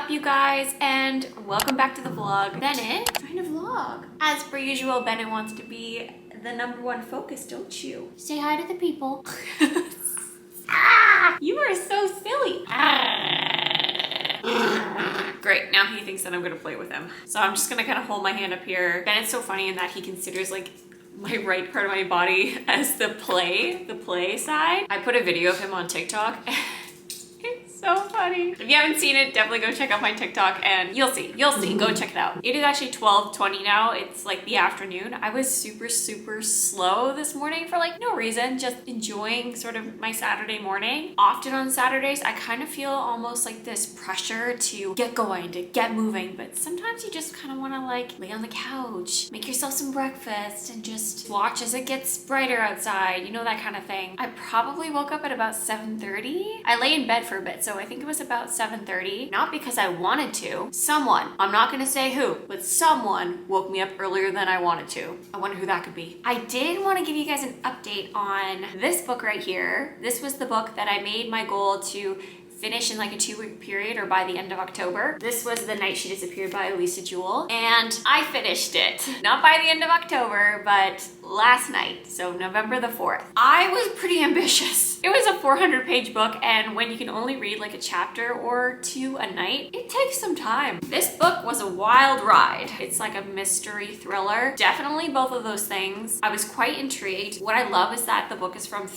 up, you guys, and welcome back to the vlog. Bennett trying to vlog. As per usual, Bennett wants to be the #1 focus, don't you? Say hi to the people. You are so silly. Great, now he thinks that I'm gonna play with him. So I'm just gonna kind of hold my hand up here. Bennett's so funny in that he considers like my right part of my body as the play side. I put a video of him on TikTok. It's so funny. If you haven't seen it, definitely go check out my TikTok and you'll see, go check it out. It is actually 12:20 now. It's like the afternoon. I was super slow this morning for like no reason, just enjoying sort of my Saturday morning. Often on Saturdays, I kind of feel almost like this pressure to get going, to get moving, but sometimes you just kind of want to like lay on the couch, make yourself some breakfast and just watch as it gets brighter outside, you know, that kind of thing. I probably woke up at about 7:30. I lay in bed for a bit, so I think it was about 7:30. Not because I wanted to. Someone, I'm not gonna say who, but someone woke me up earlier than I wanted to. I wonder who that could be. I did want to give you guys an update on this book right here. This was the book that I made my goal to finish in like a 2-week period or by the end of October. This was The Night She Disappeared by Elisa Jewell, and I finished it. Not by the end of October, but last night, so November the 4th. I was pretty ambitious. It was a 400-page book, and when you can only read like a chapter or two a night, it takes some time. This book was a wild ride. It's like a mystery thriller. Definitely both of those things. I was quite intrigued. What I love is that the book is from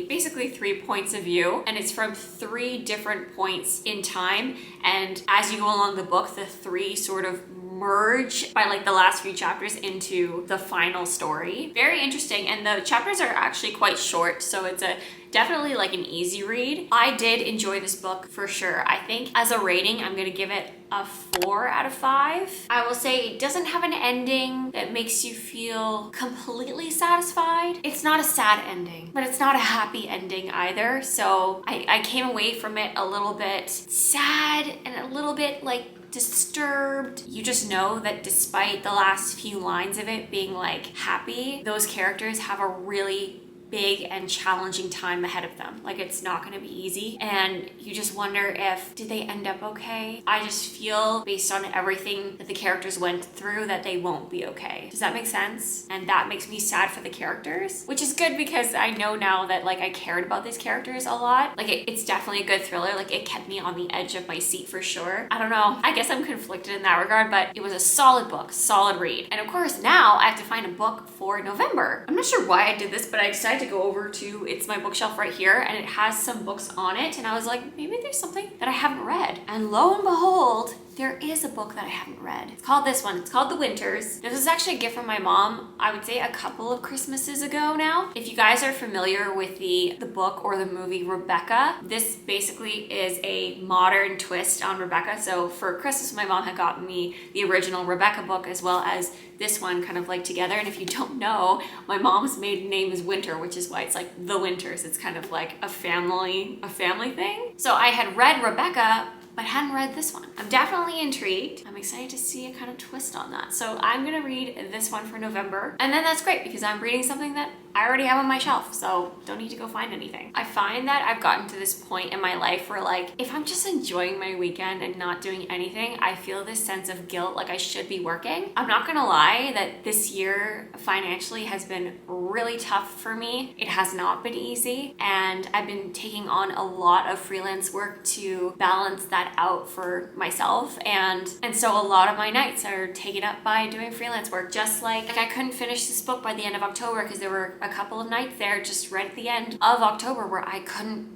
basically three points of view, and it's from 3 different points in time, and as you go along the book, the 3 sort of merge by like the last few chapters into the final story. Very interesting, and the chapters are actually quite short, so it's definitely like an easy read. I did enjoy this book for sure. I think as a rating, I'm gonna give it a 4 out of 5. I will say it doesn't have an ending that makes you feel completely satisfied. It's not a sad ending, but it's not a happy ending either. So I came away from it a little bit sad and a little bit like disturbed. You just know that despite the last few lines of it being like happy, those characters have a really big and challenging time ahead of them. Like it's not gonna be easy, and you just wonder if, did they end up okay? I just feel based on everything that the characters went through that they won't be okay. Does that make sense? And that makes me sad for the characters, which is good because I know now that like I cared about these characters a lot. Like it's definitely a good thriller. Like it kept me on the edge of my seat for sure. I don't know. I guess I'm conflicted in that regard, but it was a solid book, solid read. And of course now I have to find a book for November. I'm not sure why I did this, but I decided to go over to, it's my bookshelf right here, and it has some books on it, and I was like, maybe there's something that I haven't read. And lo and behold, there is a book that I haven't read. It's called this one. It's called The Winters. This was actually a gift from my mom, I would say a couple of Christmases ago now. If you guys are familiar with the book or the movie Rebecca, this basically is a modern twist on Rebecca. So for Christmas, my mom had gotten me the original Rebecca book as well as this one kind of like together. And if you don't know, my mom's maiden name is Winter, which is why it's like The Winters. It's kind of like a family thing. So I had read Rebecca, but hadn't read this one. I'm definitely intrigued. I'm excited to see a kind of twist on that. So I'm gonna read this one for November. And then that's great because I'm reading something that I already have on my shelf, so don't need to go find anything. I find that I've gotten to this point in my life where like, if I'm just enjoying my weekend and not doing anything, I feel this sense of guilt, like I should be working. I'm not gonna lie that this year financially has been really tough for me. It has not been easy, and I've been taking on a lot of freelance work to balance that out for myself, and so a lot of my nights are taken up by doing freelance work. Just like I couldn't finish this book by the end of October because there were a couple of nights there just right at the end of October where I couldn't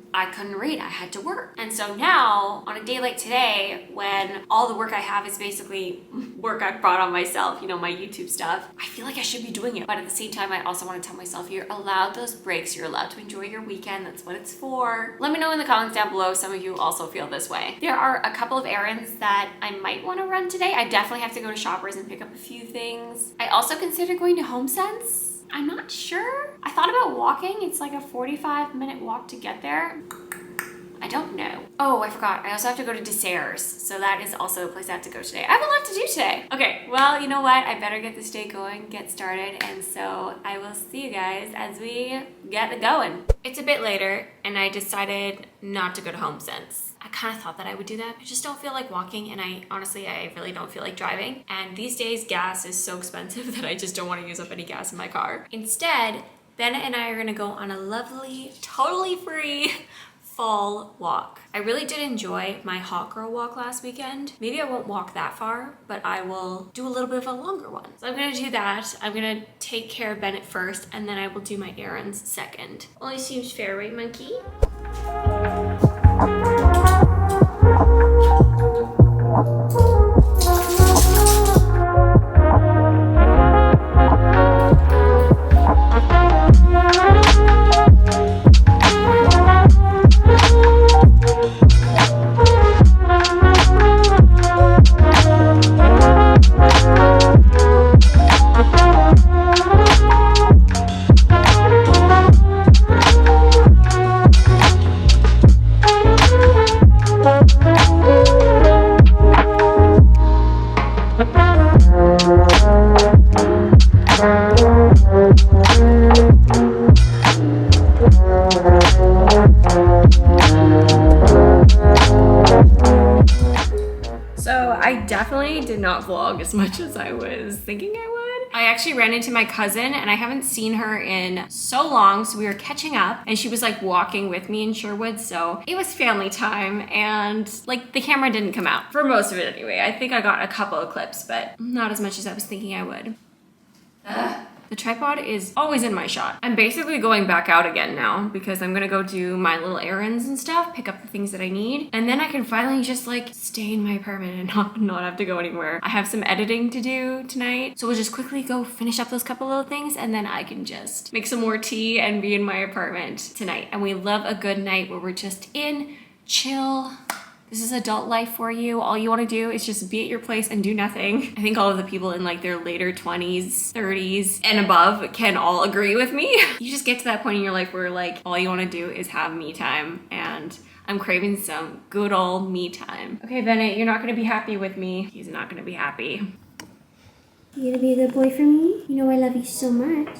read. I had to work. And so now on a day like today, when all the work I have is basically work I've brought on myself, you know, my YouTube stuff, I feel like I should be doing it. But at the same time, I also want to tell myself, you're allowed those breaks. You're allowed to enjoy your weekend. That's what it's for. Let me know in the comments down below if some of you also feel this way. There are a couple of errands that I might want to run today. I definitely have to go to Shoppers and pick up a few things. I also considered going to HomeSense. I'm not sure. I thought about walking. It's like a 45-minute walk to get there. I don't know. Oh, I forgot. I also have to go to Desserts. So that is also a place I have to go today. I have a lot to do today. Okay, well, you know what? I better get this day going, get started. And so I will see you guys as we get going. It's a bit later and I decided not to go to HomeSense. I kind of thought that I would do that. I just don't feel like walking, and I really don't feel like driving. And these days gas is so expensive that I just don't want to use up any gas in my car. Instead, Bennett and I are gonna go on a lovely, totally free fall walk. I really did enjoy my hot girl walk last weekend. Maybe I won't walk that far, but I will do a little bit of a longer one. So I'm gonna do that. I'm gonna take care of Bennett first, and then I will do my errands second. Only seems fair, right, monkey? I definitely did not vlog as much as I was thinking I would. I actually ran into my cousin and I haven't seen her in so long, so we were catching up and she was like walking with me in Sherwood, so it was family time and like the camera didn't come out for most of it anyway. I think I got a couple of clips, but not as much as I was thinking I would. The tripod is always in my shot. I'm basically going back out again now because I'm gonna go do my little errands and stuff, pick up the things that I need, and then I can finally just like stay in my apartment and not have to go anywhere. I have some editing to do tonight, so we'll just quickly go finish up those couple little things and then I can just make some more tea and be in my apartment tonight. And we love a good night where we're just in, chill. This is adult life for you. All you want to do is just be at your place and do nothing. I think all of the people in like their later 20s, 30s and above can all agree with me. You just get to that point in your life where like all you want to do is have me time, and I'm craving some good old me time. Okay, Bennett, you're not going to be happy with me. He's not going to be happy. You gonna be a good boy for me? You know I love you so much.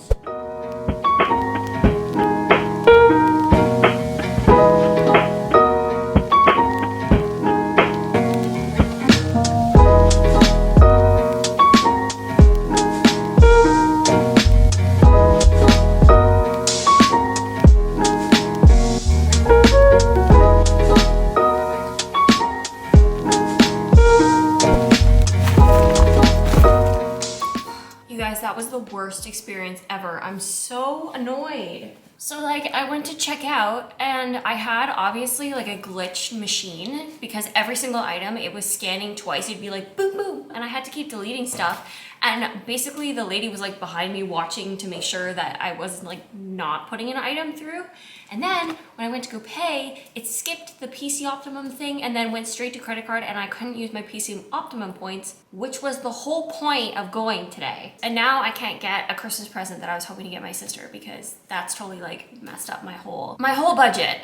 That was the worst experience ever. I'm so annoyed. So like I went to check out and I had obviously like a glitched machine because every single item it was scanning twice. It'd be like boom boom and I had to keep deleting stuff. And basically the lady was like behind me watching to make sure that I wasn't like not putting an item through. And then when I went to go pay, it skipped the PC Optimum thing and then went straight to credit card, and I couldn't use my PC Optimum points, which was the whole point of going today. And now I can't get a Christmas present that I was hoping to get my sister because that's totally like messed up my whole budget.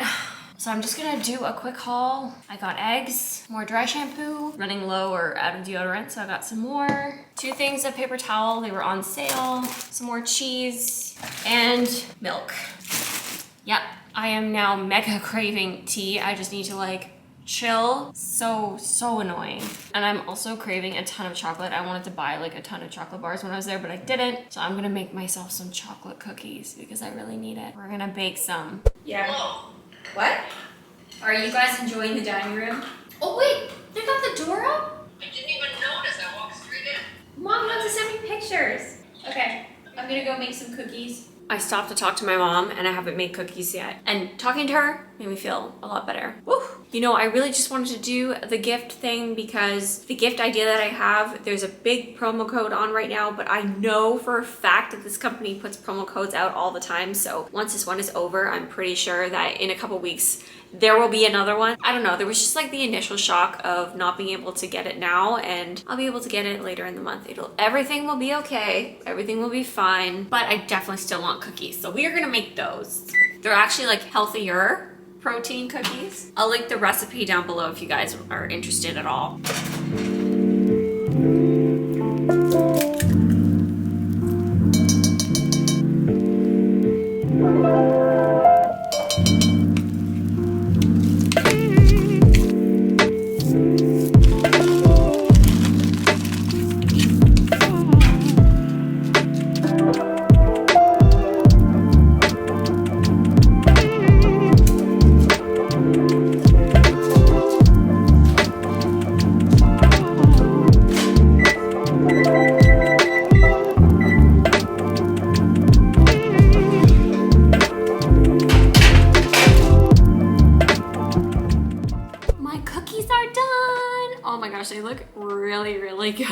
So I'm just gonna do a quick haul. I got eggs, more dry shampoo, running low or out of deodorant, so I got some more. 2 things of paper towel, they were on sale. Some more cheese and milk. Yep, I am now mega craving tea. I just need to like chill. So annoying. And I'm also craving a ton of chocolate. I wanted to buy like a ton of chocolate bars when I was there, but I didn't. So I'm gonna make myself some chocolate cookies because I really need it. We're gonna bake some. Yeah. Whoa. What? Are you guys enjoying the dining room? Oh wait, they got the door up? I didn't even notice. I walked straight in. Mom wants to send me pictures. Okay, I'm gonna go make some cookies. I stopped to talk to my mom and I haven't made cookies yet. And talking to her made me feel a lot better. Woo! You know, I really just wanted to do the gift thing because the gift idea that I have, there's a big promo code on right now, but I know for a fact that this company puts promo codes out all the time. So once this one is over, I'm pretty sure that in a couple weeks, there will be another one. I don't know, there was just like the initial shock of not being able to get it now, and I'll be able to get it later in the month. Everything will be okay, everything will be fine, but I definitely still want cookies. So we are gonna make those. They're actually like healthier protein cookies. I'll link the recipe down below if you guys are interested at all. look really, really good.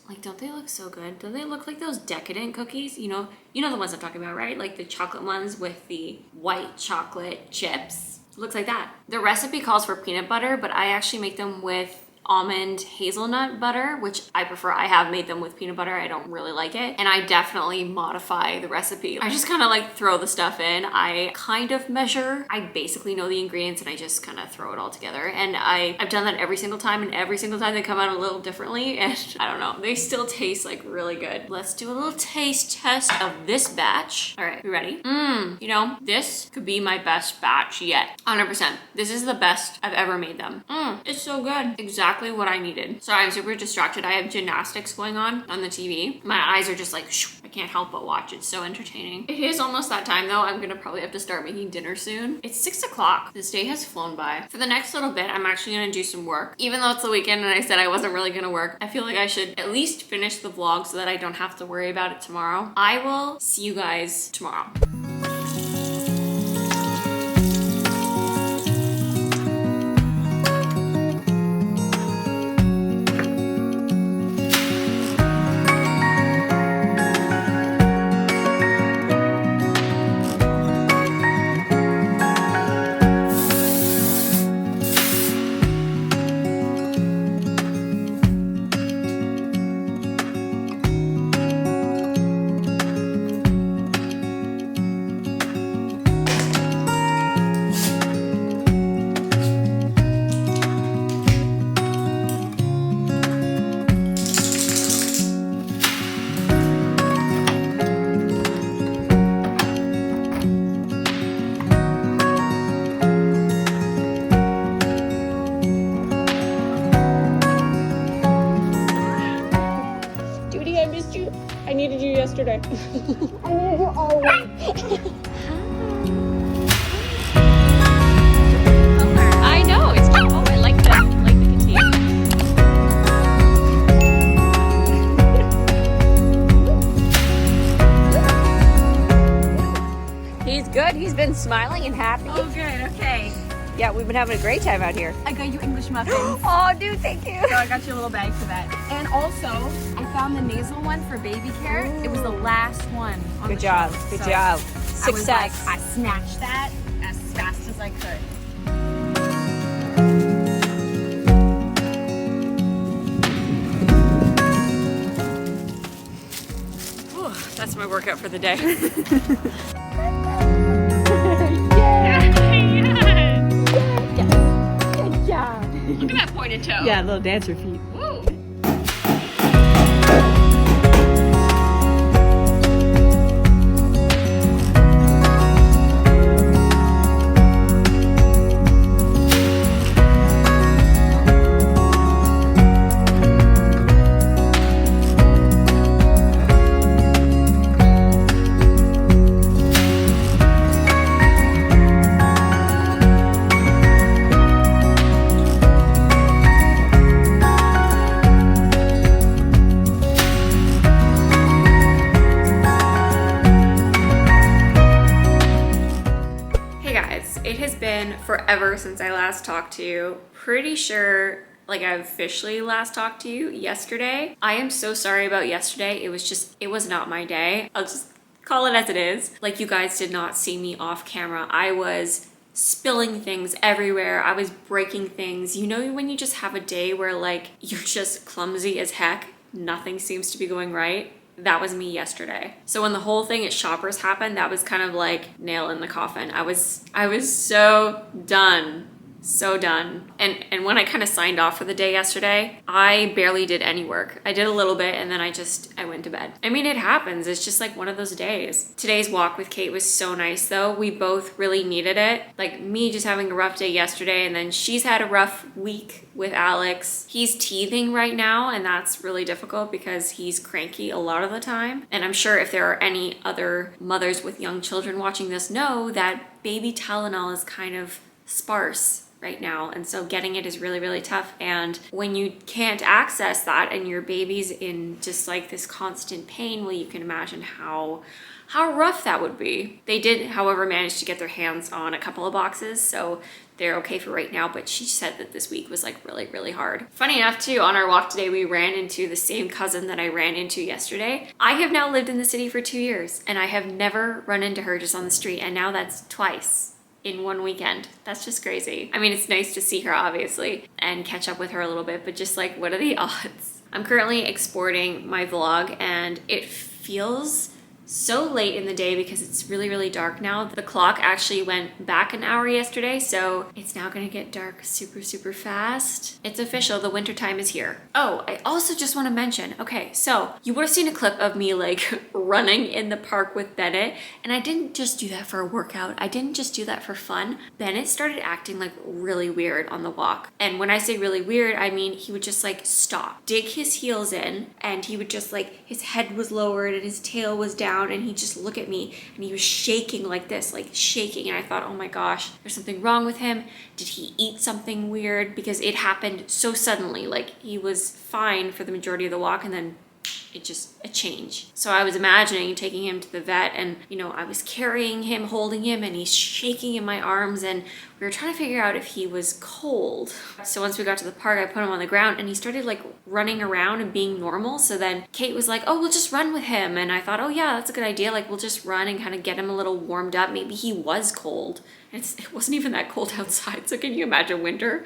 Like, don't they look so good? Don't they look like those decadent cookies? You know the ones I'm talking about, right? Like the chocolate ones with the white chocolate chips. It looks like that. The recipe calls for peanut butter, but I actually make them with almond hazelnut butter, which I prefer. I have made them with peanut butter. I don't really like it. And I definitely modify the recipe. I just kind of like throw the stuff in. I kind of measure. I basically know the ingredients and I just kind of throw it all together. And I've done that every single time, and every single time they come out a little differently. And I don't know, they still taste like really good. Let's do a little taste test of this batch. All right, you ready? You know, this could be my best batch yet. 100%. This is the best I've ever made them. It's so good. Exactly what I needed. Sorry, I'm super distracted. I have gymnastics going on the TV. My eyes are just like, shoo, I can't help but watch. It's so entertaining. It is almost that time though. I'm gonna probably have to start making dinner soon. It's 6 o'clock. This day has flown by. For the next little bit, I'm actually gonna do some work. Even though it's the weekend and I said I wasn't really gonna work, I feel like I should at least finish the vlog so that I don't have to worry about it tomorrow. I will see you guys tomorrow. Duty, I missed you. I needed you yesterday. I need you always. I know, it's cute. Oh, I like the container. He's good. He's been smiling and happy. Oh, good. Okay. Yeah, we've been having a great time out here. I got you English muffins. Oh, dude, thank you. So I got you a little bag for that. And also, I found the nasal one for baby care. It was the last one on Good the job. shelf. Good So job. I was like, Success. I snatched that as fast as I could. Whew, that's my workout for the day. Good job. Look at that pointed toe. Yeah, little dancer feet. Woo. Forever since I last talked to you. Pretty sure like I officially last talked to you yesterday. I am so sorry about yesterday. It was not my day. I'll just call it as it is. Like, you guys did not see me off camera. I was spilling things everywhere. I was breaking things. You know when you just have a day where like you're just clumsy as heck, nothing seems to be going right? That was me yesterday. So when the whole thing at Shoppers happened, that was kind of like nail in the coffin. I was so done. So done. And when I kind of signed off for the day yesterday, I barely did any work. I did a little bit and then I went to bed. I mean, it happens. It's just like one of those days. Today's walk with Kate was so nice though. We both really needed it. Like, me just having a rough day yesterday, and then she's had a rough week with Alex. He's teething right now, and that's really difficult because he's cranky a lot of the time. And I'm sure if there are any other mothers with young children watching this know that baby Tylenol is kind of sparse right now, and so getting it is really, really tough. And when you can't access that and your baby's in just like this constant pain, well, you can imagine how rough that would be. They did, however, manage to get their hands on a couple of boxes, so they're okay for right now, but she said that this week was like really, really hard. Funny enough too, on our walk today, we ran into the same cousin that I ran into yesterday. I have now lived in the city for 2 years and I have never run into her just on the street, and now that's twice in one weekend. That's just crazy. I mean, it's nice to see her obviously and catch up with her a little bit, but just like, what are the odds? I'm currently exporting my vlog and it feels so late in the day because it's really, really dark now. The clock actually went back an hour yesterday, so it's now gonna get dark super, super fast. It's official, the winter time is here. Oh, I also just wanna mention, okay, so you would've seen a clip of me like running in the park with Bennett, and I didn't just do that for a workout. I didn't just do that for fun. Bennett started acting like really weird on the walk. And when I say really weird, I mean, he would just like stop, dig his heels in, and he would just like, his head was lowered and his tail was down, and he'd just look at me and he was shaking like this, like shaking. And I thought, oh my gosh, there's something wrong with him. Did he eat something weird? Because it happened so suddenly. Like, he was fine for the majority of the walk and then it just a change. So I was imagining taking him to the vet, and you know, I was carrying him, holding him, and he's shaking in my arms, and we were trying to figure out if he was cold. So once we got to the park, I put him on the ground and he started like running around and being normal. So then Kate was like, oh, we'll just run with him. And I thought, oh yeah, that's a good idea. Like, we'll just run and kind of get him a little warmed up. Maybe he was cold. It wasn't even that cold outside. So can you imagine winter?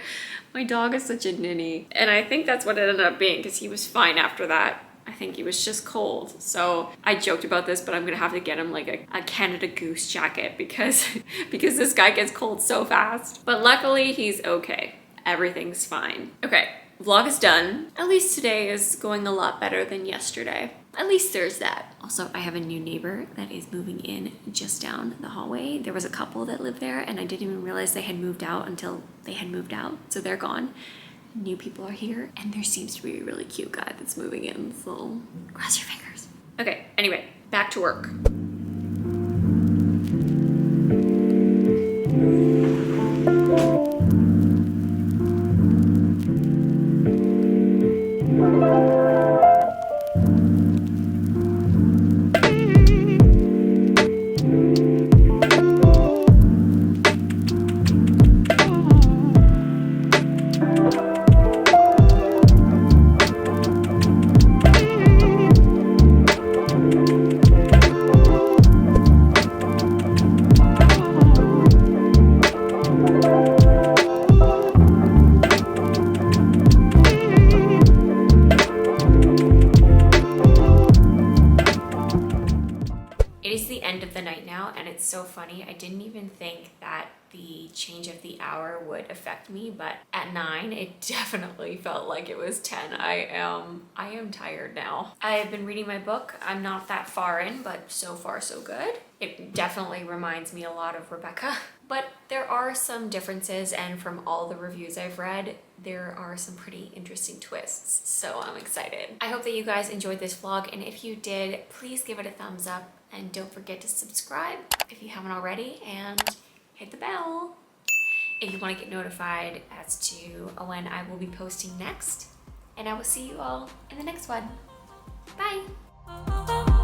My dog is such a ninny. And I think that's what it ended up being, because he was fine after that. I think he was just cold. So I joked about this, but I'm gonna have to get him like a Canada Goose jacket because this guy gets cold so fast. But luckily he's okay. Everything's fine. Okay, vlog is done. At least today is going a lot better than yesterday. At least there's that. Also, I have a new neighbor that is moving in just down the hallway. There was a couple that lived there and I didn't even realize they had moved out until they had moved out. So they're gone. New people are here, and there seems to be a really cute guy that's moving in, so cross your fingers. Okay, anyway, back to work. So funny. I didn't even think that the change of the hour would affect me, but at 9 it definitely felt like it was 10. I am tired now. I have been reading my book. I'm not that far in, but so far so good. It definitely reminds me a lot of Rebecca, but there are some differences, and from all the reviews I've read, there are some pretty interesting twists, so I'm excited. I hope that you guys enjoyed this vlog, and if you did, please give it a thumbs up. And don't forget to subscribe if you haven't already, and hit the bell if you want to get notified as to when I will be posting next. And I will see you all in the next one. Bye!